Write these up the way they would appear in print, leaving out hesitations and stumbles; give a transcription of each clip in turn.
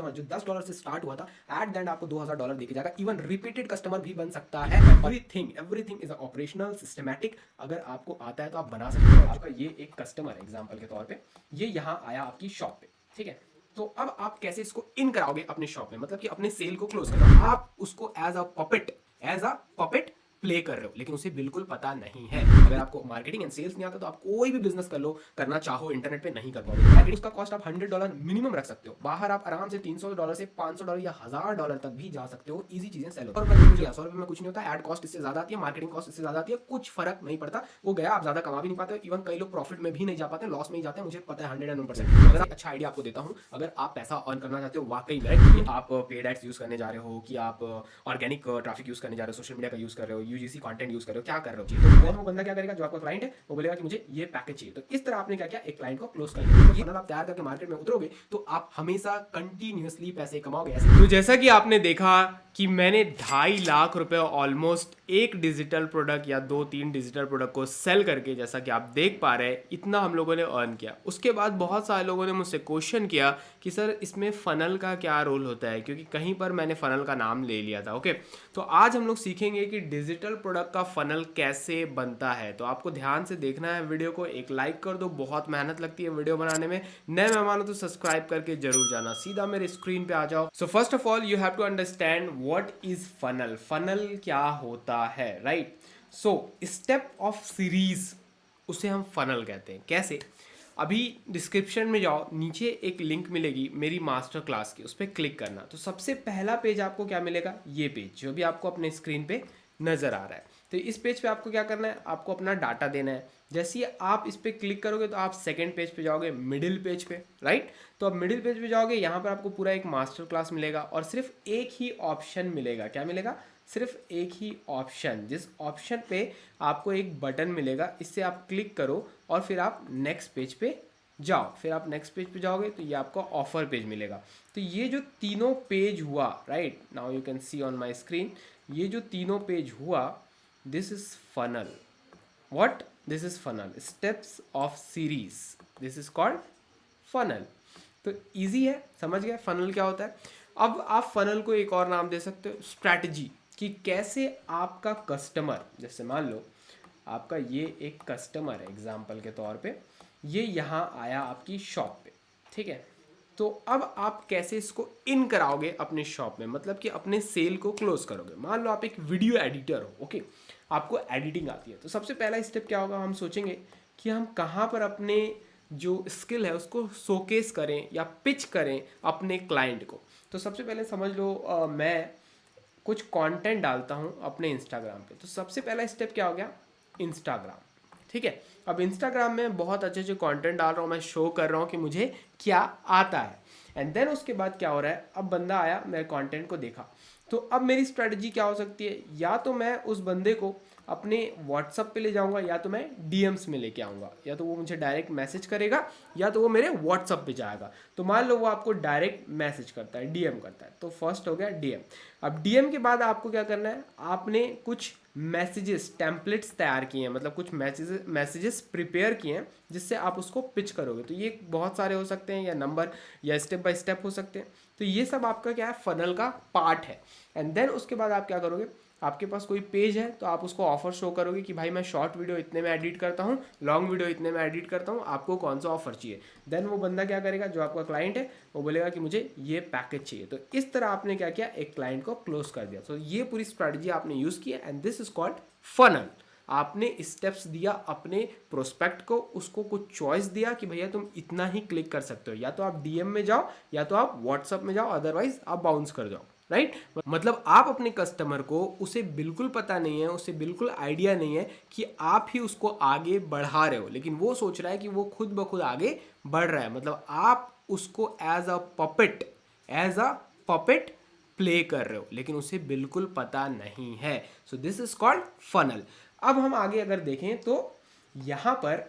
Customer जो $10 से start हुआ था, एट द एंड आपको $2000 देके जाएगा। इवन रिपीटेड कस्टमर भी बन सकता है। Everything is operational systematic. अगर आपको आता है तो आप बना सकते हो। आपका ये एक कस्टमर है एग्जाम्पल के तौर पे, ये यहाँ आया आपकी शॉप पे, ठीक है। तो अब आप कैसे इसको इन कराओगे अपने शॉप में, मतलब कि अपने सेल को क्लोज करो। आप उसको एज अ पपेट प्ले कर रहे हो, लेकिन उसे बिल्कुल पता नहीं है। अगर आपको मार्केटिंग एंड सेल्स नहीं आता तो आप कोई भी बिजनेस कर लो, करना चाहो इंटरनेट पे नहीं कर पाओगे। मार्केटिंग का कॉस्ट आप $100 मिनिमम रख सकते हो। बाहर आप आराम से $300 से $500 या $1000 तक भी जा सकते हो। इजी चीजें सेल होती है। $100 में कुछ नहीं होता। एड कॉस्ट इससे ज्यादा आती है, मार्केटिंग कॉस्ट इससे ज्यादा आती है, कुछ फर्क नहीं पड़ता। वो गया, आप ज्यादा कमा भी नहीं पाते। इवन कई लोग प्रॉफिट में भी नहीं जा पाते, लॉस में ही जाते हैं। मुझे पता है 101%। अगर अच्छा आइडिया आपको देता हूँ, अगर आप पैसा अर्न करना चाहते हो वाकई में, आप पेड एड्स यूज करने जा रहे हो, कि आप ऑर्गेनिक ट्रैफिक यूज करने जा रहे हो, सोशल मीडिया का यूज कर रहे हो, यूजीसी कंटेंट यूज कर रहे हो, क्या कर रहे हो, तो वो बंदा क्या करेगा, जो आपका क्लाइंट है वो बोलेगा कि मुझे ये पैकेज चाहिए। तो इस तरह आपने क्या किया, एक क्लाइंट को क्लोज कर दिया। ये फनल आप तैयार करके मार्केट में उतरोगे तो आप हमेशा कंटिन्यूअसली पैसे कमाओगे। ऐसे तो जैसा कि आपने देखा कि मैंने 2.5 लाख रुपए ऑलमोस्ट एक डिजिटल प्रोडक्ट या 2-3 डिजिटल प्रोडक्ट को सेल करके, जैसा कि आप देख पा रहे हैं, इतना हम लोगों ने अर्न किया। उसके बाद बहुत सारे लोगों ने मुझसे क्वेश्चन किया कि सर इसमें फ़नल का क्या रोल होता है, क्योंकि कहीं पर मैंने फ़नल का नाम ले लिया था। ओके, तो आज हम लोग सीखेंगे कि डिजिटल प्रोडक्ट का फ़नल कैसे बनता है। तो आपको ध्यान से देखना है वीडियो को, एक लाइक कर दो, बहुत मेहनत लगती है वीडियो बनाने में। नए मेहमान हो तो सब्सक्राइब करके जरूर जाना। सीधा मेरे स्क्रीन पे आ जाओ। So first of all you have to understand what is funnel. Funnel क्या होता है, right. So step of series, उसे हम फनल कहते हैं। कैसे? अभी डिस्क्रिप्शन में जाओ, नीचे एक लिंक मिलेगी मेरी मास्टर क्लास की, उस पर क्लिक करना। तो सबसे पहला पेज आपको क्या मिलेगा, ये पेज जो भी आपको अपने स्क्रीन पे नज़र आ रहा है। तो इस पेज पे आपको क्या करना है, आपको अपना डाटा देना है। जैसे ही आप इस पर क्लिक करोगे तो आप सेकंड पेज पे जाओगे, मिडिल पेज पे, राइट। तो अब मिडिल पेज पे जाओगे, यहाँ पर आपको पूरा एक मास्टर क्लास मिलेगा और सिर्फ एक ही ऑप्शन मिलेगा। क्या मिलेगा? सिर्फ एक ही ऑप्शन। जिस ऑप्शन पे आपको एक बटन मिलेगा, इससे आप क्लिक करो और फिर आप नेक्स्ट पेज पे जाओ। फिर आप नेक्स्ट पेज पे जाओगे तो ये आपको ऑफर पेज मिलेगा। तो ये जो तीनों पेज हुआ, right, now you can C on my screen, ये जो तीनों पेज हुआ, this is funnel. What? This is funnel, steps of series, this is called funnel. तो इजी है, समझ गए फनल क्या होता है। अब आप फनल को एक और नाम दे सकते हो, स्ट्रैटेजी, कि कैसे आपका कस्टमर, जैसे मान लो आपका ये एक कस्टमर है एग्जाम्पल के तौर पे, ये यहाँ आया आपकी शॉप पे, ठीक है। तो अब आप कैसे इसको इन कराओगे अपने शॉप में, मतलब कि अपने सेल को क्लोज करोगे। मान लो आप एक वीडियो एडिटर हो, ओके, आपको एडिटिंग आती है। तो सबसे पहला स्टेप क्या होगा, हम सोचेंगे कि हम कहाँ पर अपने जो स्किल है उसको शोकेस करें या पिच करें अपने क्लाइंट को। तो सबसे पहले समझ लो मैं कुछ कंटेंट डालता हूँ अपने इंस्टाग्राम पे। तो सबसे पहला स्टेप क्या हो गया, इंस्टाग्राम, ठीक है। अब इंस्टाग्राम में बहुत अच्छे अच्छे कंटेंट डाल रहा हूँ, मैं शो कर रहा हूँ कि मुझे क्या आता है। एंड देन उसके बाद क्या हो रहा है, अब बंदा आया, मेरे कंटेंट को देखा। तो अब मेरी स्ट्रेटजी क्या हो सकती है, या तो मैं उस बंदे को अपने व्हाट्सअप पे ले जाऊंगा, या तो मैं डीएम्स में लेके आऊँगा, या तो वो मुझे डायरेक्ट मैसेज करेगा, या तो वो मेरे व्हाट्सअप पे जाएगा। तो मान लो वो आपको डायरेक्ट मैसेज करता है, डीएम करता है। तो फर्स्ट हो गया डीएम। अब डीएम के बाद आपको क्या करना है, आपने कुछ मैसेजेस टेम्पलेट्स तैयार किए हैं, मतलब कुछ मैसेजेस प्रिपेयर किए हैं जिससे आप उसको पिच करोगे। तो ये बहुत सारे हो सकते हैं, या नंबर, या स्टेप बाय स्टेप हो सकते हैं। तो ये सब आपका क्या है, फनल का पार्ट है। एंड देन उसके बाद आप क्या करोगे, आपके पास कोई पेज है तो आप उसको ऑफर शो करोगे कि भाई मैं शॉर्ट वीडियो इतने में एडिट करता हूँ, लॉन्ग वीडियो इतने में एडिट करता हूँ, आपको कौन सा ऑफर चाहिए। देन वो बंदा क्या करेगा, जो आपका क्लाइंट है, वो बोलेगा कि मुझे ये पैकेज चाहिए। तो इस तरह आपने क्या किया, एक क्लाइंट को क्लोज कर दिया। तो ये पूरी स्ट्रैटेजी आपने यूज की and this is called funnel. आपने स्टेप्स दिया अपने प्रोस्पेक्ट को, उसको कुछ चॉइस दिया कि भैया तुम इतना ही क्लिक कर सकते हो, या तो आप डीएम में जाओ, या तो आप व्हाट्सअप में जाओ, अदरवाइज आप बाउंस कर जाओ, राइट। मतलब आप अपने कस्टमर को, उसे बिल्कुल पता नहीं है, उसे बिल्कुल आइडिया नहीं है कि आप ही उसको आगे बढ़ा रहे हो, लेकिन वो सोच रहा है कि वो खुद ब खुद आगे बढ़ रहा है। मतलब आप उसको एज अ पपेट प्ले कर रहे हो, लेकिन उसे बिल्कुल पता नहीं है। सो दिस इज कॉल्ड फनल। अब हम आगे अगर देखें तो यहाँ पर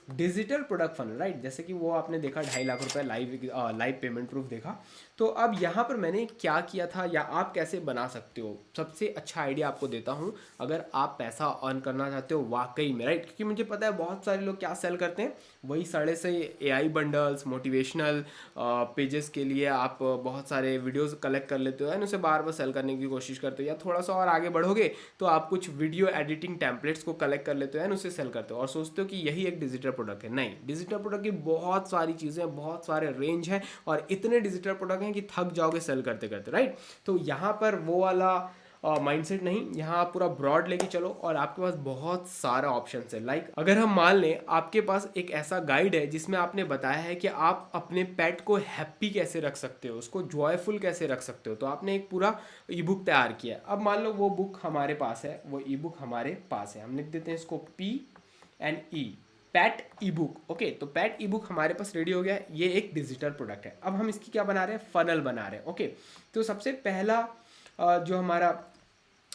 डिजिटल प्रोडक्ट फनल, राइट, जैसे कि वो आपने देखा 2.5 लाख रुपए लाइव पेमेंट प्रूफ देखा। तो अब यहाँ पर मैंने क्या किया था या आप कैसे बना सकते हो, सबसे अच्छा आइडिया आपको देता हूँ अगर आप पैसा अर्न करना चाहते हो वाकई में, राइट, क्योंकि मुझे पता है बहुत सारे लोग क्या सेल करते हैं, वही साढ़े से AI बंडल्स, मोटिवेशनल पेजेस के लिए आप बहुत सारे वीडियोस कलेक्ट कर लेते हो एंड उसे बार बार सेल करने की कोशिश करते हो, या थोड़ा सा और आगे बढ़ोगे तो आप कुछ वीडियो एडिटिंग टेम्पलेट्स को कलेक्ट कर लेते हो एंड उसे सेल करते हो और सोचते हो कि यही एक डिजिटल प्रोडक्ट है। नहीं, डिजिटल प्रोडक्ट की बहुत सारी चीज़ें, बहुत सारे रेंज है और इतने डिजिटल प्रोडक्ट हैं कि थक जाओगे सेल करते करते, राइट। तो यहाँ पर वो वाला माइंडसेट नहीं, यहाँ आप पूरा ब्रॉड लेके चलो और आपके पास बहुत सारा ऑप्शन है। लाइक अगर हम मान लें आपके पास एक ऐसा गाइड है जिसमें आपने बताया है कि आप अपने पेट को हैप्पी कैसे रख सकते हो, उसको जॉयफुल कैसे रख सकते हो, तो आपने एक पूरा ई बुक तैयार किया। अब मान लो वो बुक हमारे पास है, वो ई बुक हमारे पास है, हम लिख देते हैं इसको PNE, पैट ई बुक। ओके, तो पैट ई बुक हमारे पास रेडी हो गया, ये एक डिजिटल प्रोडक्ट है। अब हम इसकी क्या बना रहे हैं, फनल बना रहे हैं। ओके, तो सबसे पहला जो हमारा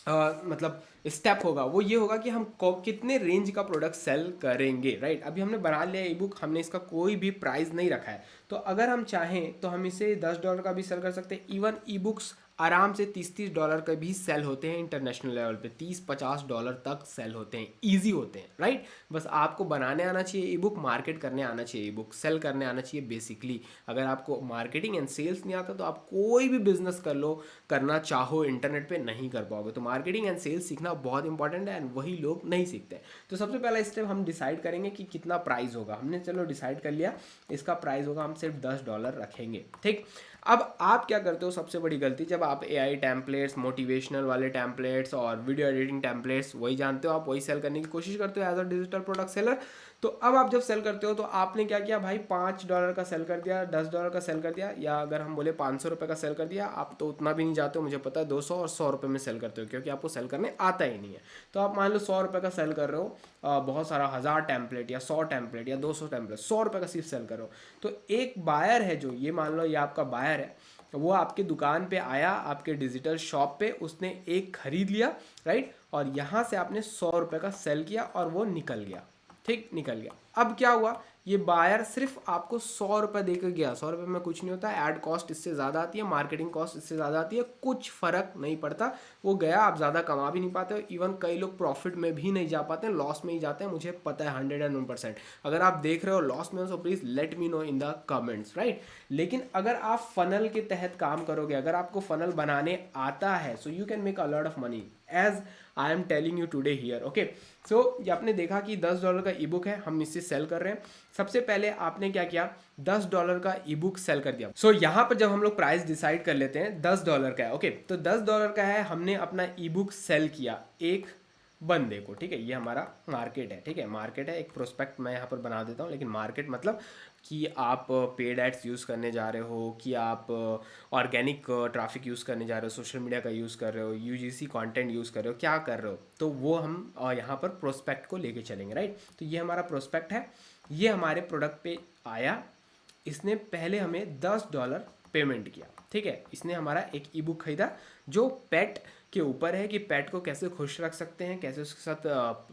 मतलब स्टेप होगा वो ये होगा कि हम कितने रेंज का प्रोडक्ट सेल करेंगे, राइट। अभी हमने बना लिया ई बुक, हमने इसका कोई भी प्राइस नहीं रखा है, तो अगर हम चाहें तो हम इसे $10 का भी सेल कर सकते हैं। इवन ई बुक्स आराम से $30 का भी सेल होते हैं इंटरनेशनल लेवल पे, $30-50 तक सेल होते हैं, ईजी होते हैं, राइट। बस आपको बनाने आना चाहिए ई बुक, मार्केट करने आना चाहिए ई बुक, सेल करने आना चाहिए बेसिकली। अगर आपको मार्केटिंग एंड सेल्स नहीं आता तो आप कोई भी बिजनेस कर लो, करना चाहो इंटरनेट पे नहीं कर पाओगे। तो मार्केटिंग एंड सेल्स सीखना बहुत इंपॉर्टेंट है एंड वही लोग नहीं सीखते हैं। तो सबसे पहला स्टेप हम डिसाइड करेंगे कि कितना प्राइस होगा। हमने चलो डिसाइड कर लिया, इसका प्राइस होगा, हम सिर्फ $10 रखेंगे, ठीक। अब आप क्या करते हो, सबसे बड़ी गलती, जब आप AI टेम्पलेट्स, मोटिवेशनल वाले टेम्पलेट्स और वीडियो एडिटिंग टेम्पलेट्स वही जानते हो, आप वही सेल करने की कोशिश करते हो as a digital product seller. तो अब आप जब सेल करते हो तो आपने क्या किया भाई, $5 का सेल कर दिया, $10 का सेल कर दिया, या अगर हम बोले $500 का सेल कर दिया। आप तो उतना भी नहीं जाते हो, मुझे पता है, 200 और $100 में सेल करते हो क्योंकि आपको सेल करने आता ही नहीं है। तो आप मान लो $100 का सेल कर रहे हो, बहुत सारा 1000 टेम्पलेट या 100 टेम्पलेट या 200 टेम्पलेट, $100 का सिर्फ सेल कर रहे हो। तो एक बायर है जो, ये मान लो ये आपका बायर है, वो आपके दुकान पे आया, आपके डिजिटल शॉप पे, उसने एक खरीद लिया, राइट, और यहाँ से आपने $100 का सेल किया और वो निकल गया, ठीक, निकल गया। अब क्या हुआ, ये बायर सिर्फ आपको $100 देकर गया। $100 में कुछ नहीं होता, ऐड कॉस्ट इससे ज़्यादा आती है, मार्केटिंग कॉस्ट इससे ज़्यादा आती है, कुछ फ़र्क नहीं पड़ता। वो गया, आप ज़्यादा कमा भी नहीं पाते हो, इवन कई लोग प्रॉफिट में भी नहीं जा पाते हैं, लॉस में ही जाते हैं, मुझे पता है 101%। अगर आप देख रहे हो लॉस में हो तो please let me know in the comments, right. लेकिन अगर आप फनल के तहत काम करोगे, अगर आपको फनल बनाने आता है, so you can make a lot of money as I am telling you today here. Okay, so ये आपने देखा कि $10 का ई बुक है, हम इससे सेल कर रहे हैं। सबसे पहले आपने क्या किया, $10 का ई बुक सेल कर दिया। सो यहाँ पर जब हम लोग प्राइस डिसाइड कर लेते हैं, $10 का है, ओके, तो $10 का है, हमने अपना ई बुक सेल किया एक बंदे को, ठीक है। ये हमारा मार्केट है, ठीक है, मार्केट है, एक प्रोस्पेक्ट मैं यहाँ पर बना देता हूँ, लेकिन मार्केट मतलब कि आप पेड एड्स यूज़ करने जा रहे हो, कि आप ऑर्गेनिक ट्रैफिक यूज़ करने जा रहे हो, सोशल मीडिया का यूज़ कर रहे हो, UGC कंटेंट यूज़ कर रहे हो, क्या कर रहे हो, तो वो हम यहाँ पर प्रोस्पेक्ट को लेके चलेंगे, राइट। तो ये हमारा प्रोस्पेक्ट है, ये हमारे प्रोडक्ट पे आया, इसने पहले हमें $10 पेमेंट किया, ठीक है। इसने हमारा एक ई बुक खरीदा जो पेट के ऊपर है कि पेट को कैसे खुश रख सकते हैं, कैसे उसके साथ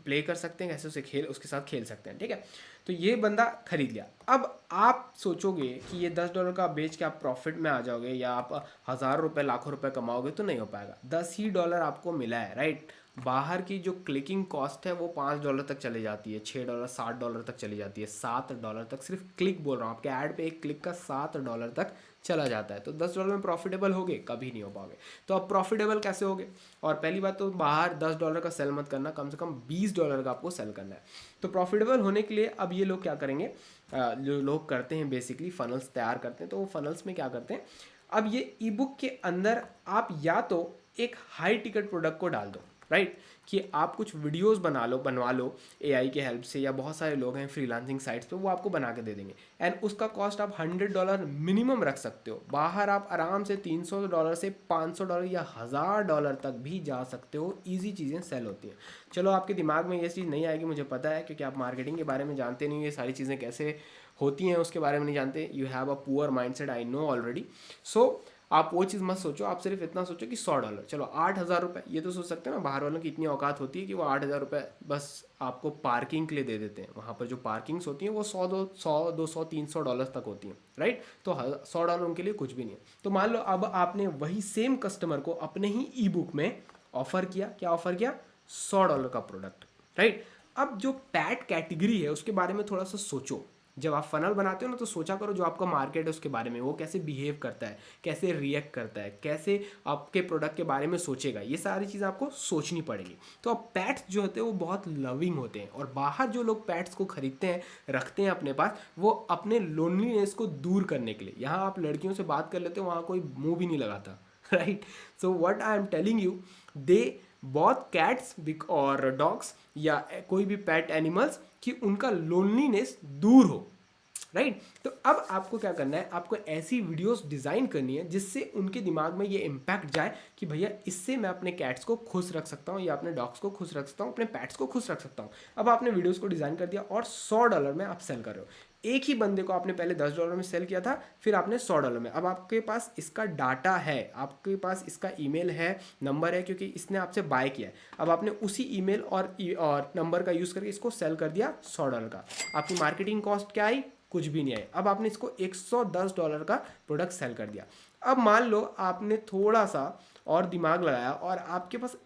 प्ले कर सकते हैं, कैसे उसके साथ खेल सकते हैं, ठीक है। तो ये बंदा खरीद लिया। अब आप सोचोगे कि ये $10 का बेच के आप प्रॉफिट में आ जाओगे या आप $1000 लाखों रुपए कमाओगे, तो नहीं हो पाएगा। $10 आपको मिला है, राइट। बाहर की जो क्लिकिंग कॉस्ट है वो $5 तक चली जाती है, $6, $60 तक चली जाती है, $7 तक, सिर्फ क्लिक बोल रहा हूँ, आपके ऐड पे एक क्लिक का $7 तक चला जाता है। तो $10 में प्रॉफिटेबल होगे, कभी नहीं हो पाओगे। तो अब प्रॉफिटेबल कैसे होगे, और पहली बात तो बाहर $10 का सेल मत करना, कम से कम $20 का आपको सेल करना है। तो प्रॉफिटेबल होने के लिए अब ये लोग क्या करेंगे, जो लोग करते हैं बेसिकली फनल्स तैयार करते हैं, तो वो फनल्स में क्या करते हैं, अब ये ई बुक के अंदर आप या तो एक हाई टिकट प्रोडक्ट को डाल दो, राइट, कि आप कुछ वीडियोस बनवा लो AI के हेल्प से, या बहुत सारे लोग हैं फ्रीलांसिंग साइट्स पे, वो आपको बना के दे देंगे एंड उसका कॉस्ट आप $100 मिनिमम रख सकते हो। बाहर आप आराम से $300 से $500 या $1000 तक भी जा सकते हो, ईजी चीज़ें सेल होती हैं। चलो आपके दिमाग में ये चीज़ नहीं आएगी, मुझे पता है, क्योंकि आप मार्केटिंग के बारे में जानते नहीं, ये सारी चीज़ें कैसे होती हैं उसके बारे में नहीं जानते, you have a poor mindset, I know already. So आप वो चीज़ मत सोचो, आप सिर्फ इतना सोचो कि $100, चलो $8,000, ये तो सोच सकते हैं ना, बाहर वालों की इतनी औकात होती है कि वो $8,000 बस आपको पार्किंग के लिए दे देते हैं। वहाँ पर जो पार्किंग्स होती हैं वो 100, 200, $300 तक होती हैं, राइट। तो $100 उनके लिए कुछ भी नहीं है। तो मान लो अब आपने वही सेम कस्टमर को अपने ही ई बुक में ऑफर किया, क्या ऑफर किया, $100 का प्रोडक्ट, राइट। अब जो पैट कैटेगरी है उसके बारे में थोड़ा सा सोचो। जब आप फनल बनाते हो ना तो सोचा करो जो आपका मार्केट है उसके बारे में, वो कैसे बिहेव करता है, कैसे रिएक्ट करता है, कैसे आपके प्रोडक्ट के बारे में सोचेगा, ये सारी चीज़ें आपको सोचनी पड़ेगी। तो अब पैट्स जो होते हैं वो बहुत लविंग होते हैं, और बाहर जो लोग पैट्स को खरीदते हैं, रखते हैं अपने पास, वो अपने लोनलीनेस को दूर करने के लिए। यहाँ आप लड़कियों से बात कर लेते हो, वहाँ कोई मुंह भी नहीं लगाता, right. So what I am telling you, they बहुत कैट्स और डॉग्स या कोई भी पेट एनिमल्स कि उनका लोनलीनेस दूर हो, राइट। तो अब आपको क्या करना है, आपको ऐसी वीडियोस डिज़ाइन करनी है जिससे उनके दिमाग में ये इम्पैक्ट जाए कि भैया इससे मैं अपने कैट्स को खुश रख सकता हूँ या अपने डॉग्स को खुश रख सकता हूँ, अपने पैट्स को खुश रख सकता हूँ। अब आपने वीडियोस को डिज़ाइन कर दिया और $100 में आप सेल कर रहे हो। एक ही बंदे को आपने पहले $10 में सेल किया था, फिर आपने $100 में। अब आपके पास इसका डाटा है, आपके पास इसका ईमेल है, नंबर है, क्योंकि इसने आपसे बाय किया है। अब आपने उसी ईमेल और नंबर का यूज़ करके इसको सेल कर दिया $100 का। आपकी मार्केटिंग कॉस्ट क्या आई, कुछ भी नहीं आए। अब आपने इसको $110 का प्रोडक्ट सेल कर दिया। अब मान लो आपने थोड़ा सा और दिमाग लगाया और आपके पास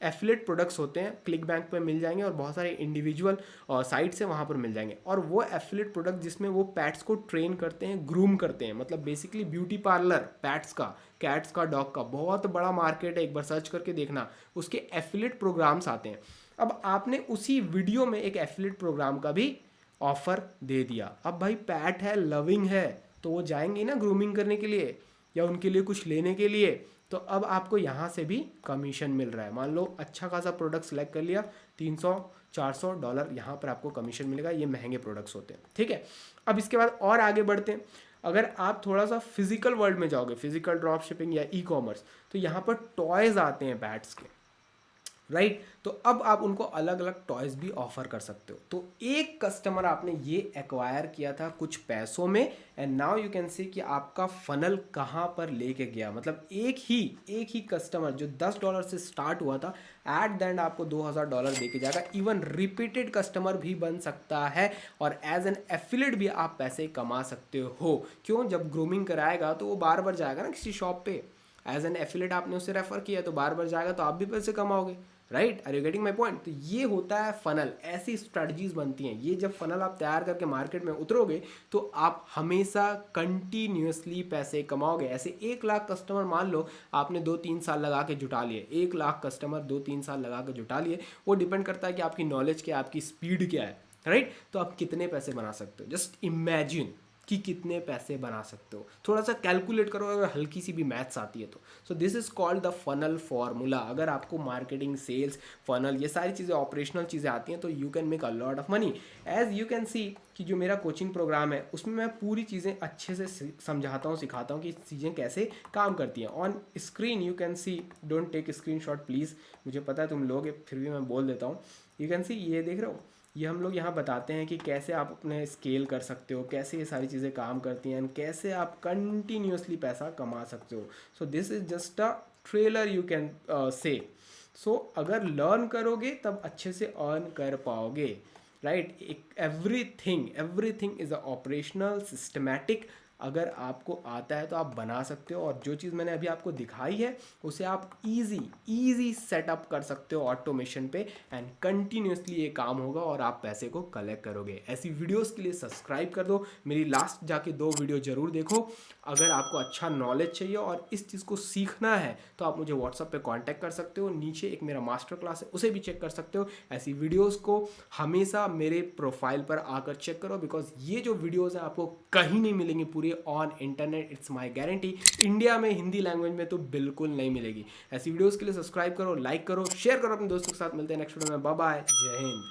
एफिलेट प्रोडक्ट्स होते हैं, क्लिक बैंक पे मिल जाएंगे और बहुत सारे इंडिविजुअल साइट्स हैं वहाँ पर मिल जाएंगे। और वो एफिलेट प्रोडक्ट जिसमें वो पैट्स को ट्रेन करते हैं, ग्रूम करते हैं, मतलब बेसिकली ब्यूटी पार्लर, पैट्स का, कैट्स का, डॉग का, बहुत बड़ा मार्केट है, एक बार सर्च करके देखना, उसके एफिलेट प्रोग्राम्स आते हैं। अब आपने उसी वीडियो में एक एफिलेट प्रोग्राम का भी ऑफर दे दिया। अब भाई पैट है, लविंग है, तो वो जाएंगे ना ग्रूमिंग करने के लिए या उनके लिए कुछ लेने के लिए, तो अब आपको यहाँ से भी कमीशन मिल रहा है। मान लो अच्छा खासा प्रोडक्ट सेलेक्ट कर लिया, $300-400 यहाँ पर आपको कमीशन मिलेगा। ये महंगे प्रोडक्ट्स होते हैं, ठीक है। अब इसके बाद और आगे बढ़ते हैं। अगर आप थोड़ा सा फिजिकल वर्ल्ड में जाओगे, फिजिकल ड्रॉप शिपिंग या ई कॉमर्स, तो यहाँ पर टॉयज़ आते हैं बैट्स के, राइट। तो अब आप उनको अलग अलग टॉयज भी ऑफर कर सकते हो। तो एक कस्टमर आपने ये एक्वायर किया था कुछ पैसों में, and now you can see कि आपका फनल कहाँ पर लेके गया। मतलब एक ही कस्टमर जो $10 से स्टार्ट हुआ था, एट द एंड आपको $2,000 दे के जाएगा। इवन रिपीटेड कस्टमर भी बन सकता है और एज एन एफिलेट भी आप पैसे कमा सकते हो। क्यों, जब ग्रूमिंग कराएगा तो वो बार बार जाएगा ना किसी शॉप पे, एज एन एफिलेट आपने उसे रेफर किया तो बार बार जाएगा, तो आप भी पैसे कमाओगे, right. Are you getting my point. तो ये होता है फनल, ऐसी स्ट्रेटजीज बनती हैं। ये जब फनल आप तैयार करके मार्केट में उतरोगे तो आप हमेशा कंटिन्यूसली पैसे कमाओगे। ऐसे 1 लाख कस्टमर मान लो आपने 2-3 साल लगा के जुटा लिए, 1 लाख कस्टमर 2-3 साल लगा के जुटा लिए। वो डिपेंड करता है कि आपकी नॉलेज क्या है, आपकी स्पीड क्या है, राइट। तो आप कितने पैसे बना सकते हो, जस्ट इमेजिन कि कितने पैसे बना सकते हो। थोड़ा सा कैलकुलेट करो, अगर हल्की सी भी मैथ्स आती है तो। सो this is called the funnel formula. अगर आपको मार्केटिंग, सेल्स, फनल, ये सारी चीज़ें, ऑपरेशनल चीज़ें आती हैं तो you can make a lot of money. As you can see कि जो मेरा कोचिंग प्रोग्राम है उसमें मैं पूरी चीज़ें अच्छे से समझाता हूँ, सिखाता हूँ कि चीज़ें कैसे काम करती हैं। On screen you can see, don't take screen shot please, मुझे पता है तुम लोग, फिर भी मैं बोल देता हूँ। यू कैन सी, ये देख रहे हो, ये हम लोग यहाँ बताते हैं कि कैसे आप अपने स्केल कर सकते हो, कैसे ये सारी चीज़ें काम करती हैं, कैसे आप कंटिन्यूसली पैसा कमा सकते हो। So this is just a trailer you can say. So अगर लर्न करोगे तब अच्छे से अर्न कर पाओगे, right. Everything is a operational, systematic. अगर आपको आता है तो आप बना सकते हो, और जो चीज़ मैंने अभी आपको दिखाई है उसे आप इजी सेटअप कर सकते हो ऑटोमेशन पे, एंड कंटिन्यूसली ये काम होगा और आप पैसे को कलेक्ट करोगे। ऐसी वीडियोस के लिए सब्सक्राइब कर दो, मेरी लास्ट जाके 2 वीडियो जरूर देखो। अगर आपको अच्छा नॉलेज चाहिए और इस चीज़ को सीखना है तो आप मुझे व्हाट्सएप पे कांटेक्ट कर सकते हो, नीचे एक मेरा मास्टर क्लास है उसे भी चेक कर सकते हो। ऐसी वीडियोज़ को हमेशा मेरे प्रोफाइल पर आकर चेक करो, बिकॉज ये जो वीडियोज़ हैं आपको कहीं नहीं मिलेंगी पूरी on internet, it's my guarantee. India में हिंदी लैंग्वेज में तो बिल्कुल नहीं मिलेगी। ऐसी वीडियोस के लिए सब्सक्राइब करो, लाइक करो, शेयर करो अपने दोस्तों के साथ। मिलते हैं नेक्स्ट वीडियो में, बाय बाय, जय हिंद।